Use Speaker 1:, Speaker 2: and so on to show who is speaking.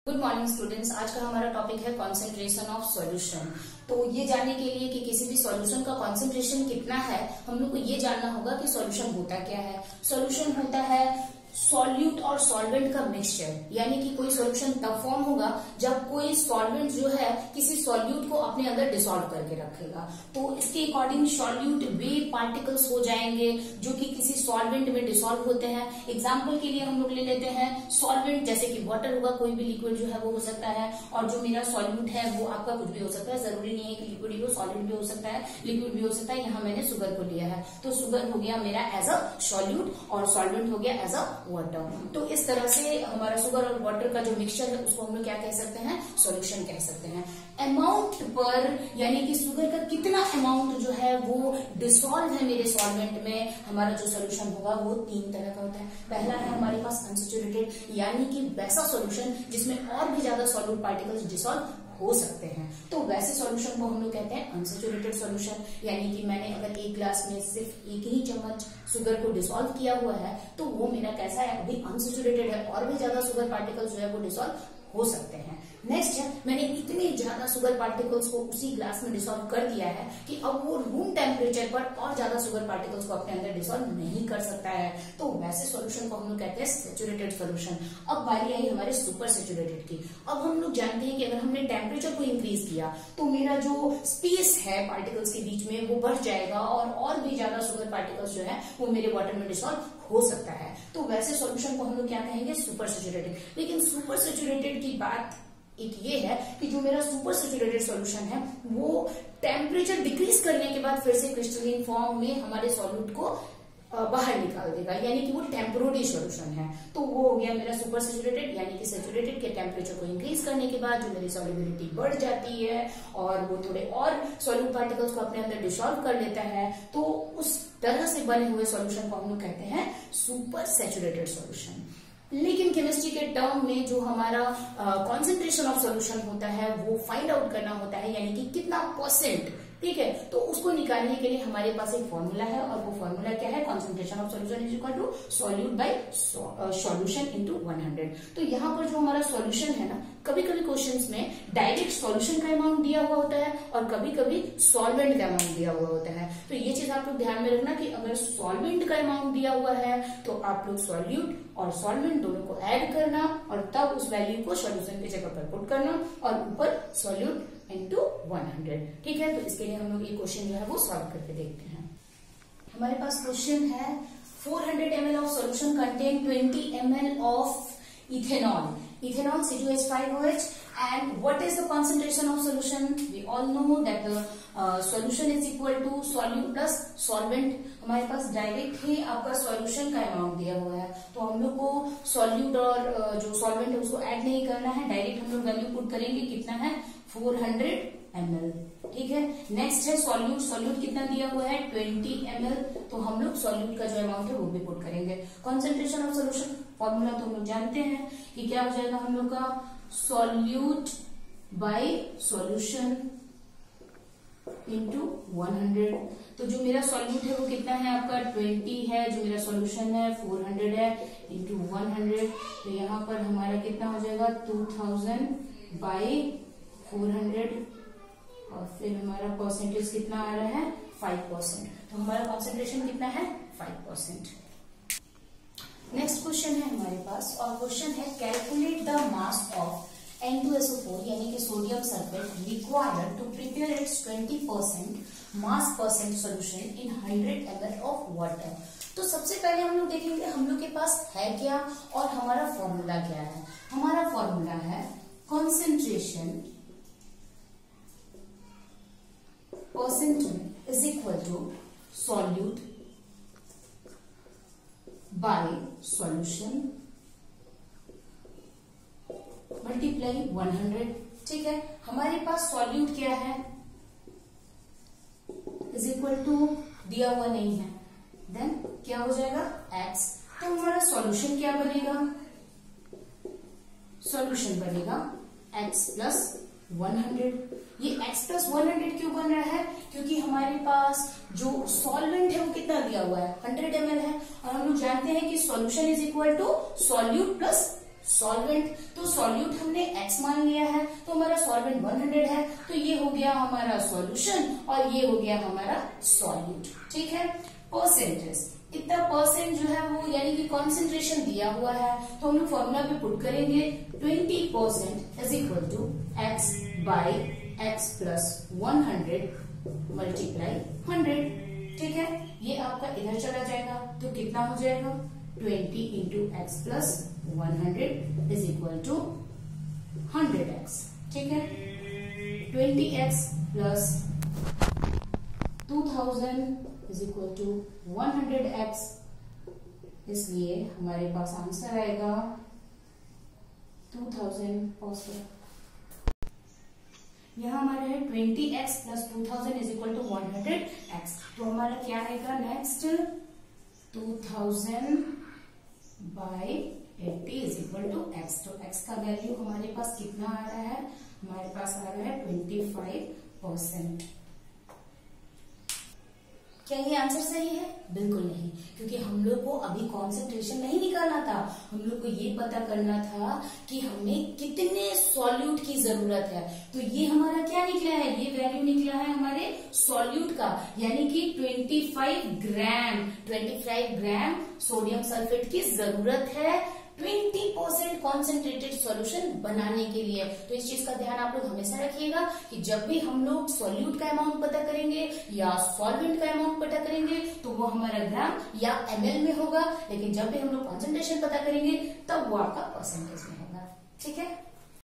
Speaker 1: Good morning students. आज का हमारा टॉपिक है कॉन्सेंट्रेशन ऑफ सॉल्यूशन। तो ये जानने के लिए कि किसी भी सॉल्यूशन का कॉन्सेंट्रेशन कितना है, हम लोग को ये जानना होगा कि सॉल्यूशन होता क्या है। सॉल्यूशन होता है सॉल्यूट और सॉल्वेंट का मिक्सचर, यानी कि कोई सॉल्यूशन तब फॉर्म होगा जब कोई सॉल्वेंट जो है किसी सॉल्यूट को अपने अंदर डिसॉल्व करके रखेगा। तो इसके अकॉर्डिंग सॉल्यूट वे पार्टिकल्स हो जाएंगे जो कि किसी सॉल्वेंट में डिसॉल्व होते हैं। एग्जाम्पल के लिए हम लोग ले लेते हैं सॉल्वेंट, जैसे कि वाटर होगा, कोई भी लिक्विड जो है वो हो सकता है। और जो मेरा सॉल्यूट है वो आपका कुछ भी हो सकता है, जरूरी नहीं है कि लिक्विड ही हो, सॉलिड भी हो सकता है, लिक्विड भी हो सकता है। यहाँ मैंने शुगर को लिया है, तो शुगर हो गया मेरा एज अ सॉल्यूट और सॉल्वेंट हो गया एज अ वाटर। तो इस तरह से हमारा शुगर और वाटर का जो मिक्सचर है उसको हम लोग क्या कह सकते हैं, सॉल्यूशन कह सकते हैं। अमाउंट पर, यानी कि शुगर का कितना अमाउंट जो है वो डिसॉल्व है मेरे सॉल्वेंट में, हमारा जो सॉल्यूशन होगा वो तीन तरह का होता है। पहला है हमारे पास अनसैचुरेटेड, यानी कि वैसा सॉल्यूशन जिसमें और भी ज्यादा सॉल्यूट पार्टिकल्स डिसॉल्व हो सकते हैं। तो वैसे सॉल्यूशन को हम लोग कहते हैं अनसैचुरेटेड सॉल्यूशन। यानी कि मैंने अगर एक ग्लास में सिर्फ एक ही चम्मच शुगर को डिसॉल्व किया हुआ है तो वो मेरा कैसा है, अभी अनसैचुरेटेड है, और भी ज्यादा शुगर पार्टिकल्स जो है वो डिसॉल्व हो सकते हैं। नेक्स्ट है, मैंने इतने ज्यादा शुगर पार्टिकल्स को उसी ग्लास में डिसॉल्व कर दिया है कि अब वो रूम टेम्परेचर पर और ज्यादा शुगर पार्टिकल्स को अपने अंदर डिसॉल्व नहीं कर सकता है। तो वैसे सॉल्यूशन को हम लोग कहते हैं सैचुरेटेड सॉल्यूशन। अब बारी आई हमारे सुपर सैचुरेटेड की। अब हम लोग जानते हैं कि अगर हमने टेम्परेचर को इंक्रीज किया तो मेरा जो स्पेस है पार्टिकल्स के बीच में वो बढ़ जाएगा और भी ज्यादा शुगर पार्टिकल्स जो है वो मेरे वाटर में डिसॉल्व हो सकता है। तो वैसे सॉल्यूशन को हम लोग क्या कहेंगे, सुपर सैचुरेटेड। लेकिन सुपर सैचुरेटेड की बात एक ये है कि जो मेरा सुपर सैचुरेटेड सॉल्यूशन है वो टेम्परेचर डिक्रीज करने के बाद फिर से क्रिस्टलाइन फॉर्म में हमारे सॉल्यूट को बाहर निकाल देगा, यानी कि वो टेम्पोररी सॉल्यूशन है। तो वो हो गया मेरा सुपर सैचुरेटेड, यानी कि सैचुरेटेड के टेम्परेचर को इंक्रीज करने के बाद जो मेरी सॉल्युबिलिटी बढ़ जाती है और वो थोड़े और सॉल्यूट पार्टिकल्स को अपने अंदर डिसॉल्व कर लेता है। तो उस तरह से बने हुए सॉल्यूशन को हम लोग कहते हैं सुपर सैचुरेटेड सॉल्यूशन। लेकिन केमिस्ट्री के टर्म में जो हमारा कॉन्सेंट्रेशन ऑफ सॉल्यूशन होता है वो फाइंड आउट करना होता है, यानी कि कितना परसेंट, ठीक है। तो उसको निकालने के लिए हमारे पास एक फॉर्मूला है और वो फॉर्मूला क्या है, concentration of solution is equal to solute by solution into 100। तो यहाँ पर जो हमारा सॉल्यूशन है ना, कभी कभी क्वेश्चंस में डायरेक्ट सॉल्यूशन का अमाउंट दिया हुआ होता है और कभी कभी सॉल्वेंट का अमाउंट दिया हुआ होता है। तो ये चीज आप लोग ध्यान में रखना कि अगर सॉल्वेंट का अमाउंट दिया हुआ है तो आप लोग सॉल्यूट और सॉल्वेंट दोनों को ऐड करना और तब उस वैल्यू को सॉल्यूशन की जगह पर पुट करना और ऊपर सॉल्यूट इनटू 100, ठीक है। तो इसके लिए हम लोग ये क्वेश्चन जो है वो सॉल्व करके देखते हैं। हमारे पास क्वेश्चन है 400 ml of solution contain 20 ml of ethanol, ethanol C2H5OH, and what is the concentration of solution? We all know that the solution is equal to solute plus solvent। हमारे पास direct ही आपका solution का amount दिया हुआ है, तो हम लोग को सॉल्यूट और जो सॉल्वेंट है उसको ऐड नहीं करना है, डायरेक्ट हम लोग वैल्यू पुट करेंगे, कितना है 400 ml, ठीक है। नेक्स्ट है सॉल्यूट, सॉल्यूट कितना दिया हुआ है 20 ml, तो हम लोग सॉल्यूट का जो अमाउंट है वो भी पुट करेंगे। कॉन्सेंट्रेशन ऑफ सॉल्यूशन फॉर्मूला तो हम लोग जानते हैं कि क्या हो जाएगा हम लोग का, सॉल्यूट बाय सॉल्यूशन इंटू 100। तो जो मेरा सॉल्यूट है वो कितना है आपका 20 है, जो मेरा सॉल्यूशन है 400 है, इंटू 100। तो यहाँ पर हमारा कितना हो जाएगा 2000 बाई 400 और फिर हमारा परसेंटेज कितना आ रहा है 5%। तो हमारा कॉन्सेंट्रेशन कितना है 5%। नेक्स्ट क्वेश्चन है हमारे पास और क्वेश्चन है calculate the mass of N2SO4 यानी कि sodium sulphate required to prepare its 20% mass percent solution in 100 ml of water. तो सबसे पहले हम लोग देखेंगे हम लोग के पास है क्या और हमारा फॉर्मूला क्या है। हमारा फॉर्मूला है concentration percent is equal to solute by solution multiply 100, ठीक है। हमारे पास सॉल्यूट क्या है, इज इक्वल टू दिया हुआ नहीं है, देन क्या हो जाएगा x। तो हमारा सॉल्यूशन क्या बनेगा, सॉल्यूशन बनेगा x प्लस 100। ये x प्लस 100 क्यों बन रहा है, क्योंकि हमारे पास जो सॉल्वेंट है वो कितना दिया हुआ है 100 ml है और हम लोग जानते हैं कि solution is equal to solute plus solvent. तो सॉल्यूट हमने x मान लिया है, तो हमारा सॉल्वेंट 100 है, तो ये हो गया हमारा सॉल्यूशन और ये हो गया हमारा सॉल्यूट। ठीक है। परसेंटेज, इतना परसेंट जो है वो यानी कि कॉन्सेंट्रेशन दिया हुआ है, तो हम लोग फॉर्मूला पे पुट करेंगे 20% is equal to x by x plus 100 multiply 100। ठीक है, ये आपका इधर चला जाएगा तो कितना हो जाएगा 20 into x plus 100 is equal to 100x। ठीक है, 20x plus 2000 is equal to 100x, इसलिए हमारे पास आंसर आएगा 2000। यहाँ हमारा है 20x plus 2000 is equal to 100x, तो हमारा क्या आएगा next 2000 by 80 is equal to x। तो x का वैल्यू हमारे पास कितना आ रहा है, हमारे पास आ रहा है 25%। क्या ये आंसर सही है? बिल्कुल नहीं, क्योंकि हम लोग को अभी कॉन्सेंट्रेशन नहीं निकालना था, हम लोग को ये पता करना था कि हमें कितने सॉल्यूट की जरूरत है। तो ये हमारा क्या निकला है, ये वैल्यू निकला है हमारे सॉल्यूट का, यानी कि 25 ग्राम सोडियम सल्फेट की जरूरत है 20% कॉन्सेंट्रेटेड सॉल्यूशन बनाने के लिए। तो इस चीज का ध्यान आप लोग हमेशा रखिएगा कि जब भी हम लोग सॉल्यूट का अमाउंट पता करेंगे या सॉल्वेंट का अमाउंट पता करेंगे तो वो हमारा ग्राम या ml में होगा, लेकिन जब भी हम लोग कॉन्सेंट्रेशन पता करेंगे तब वो आपका परसेंटेज में होगा। ठीक है।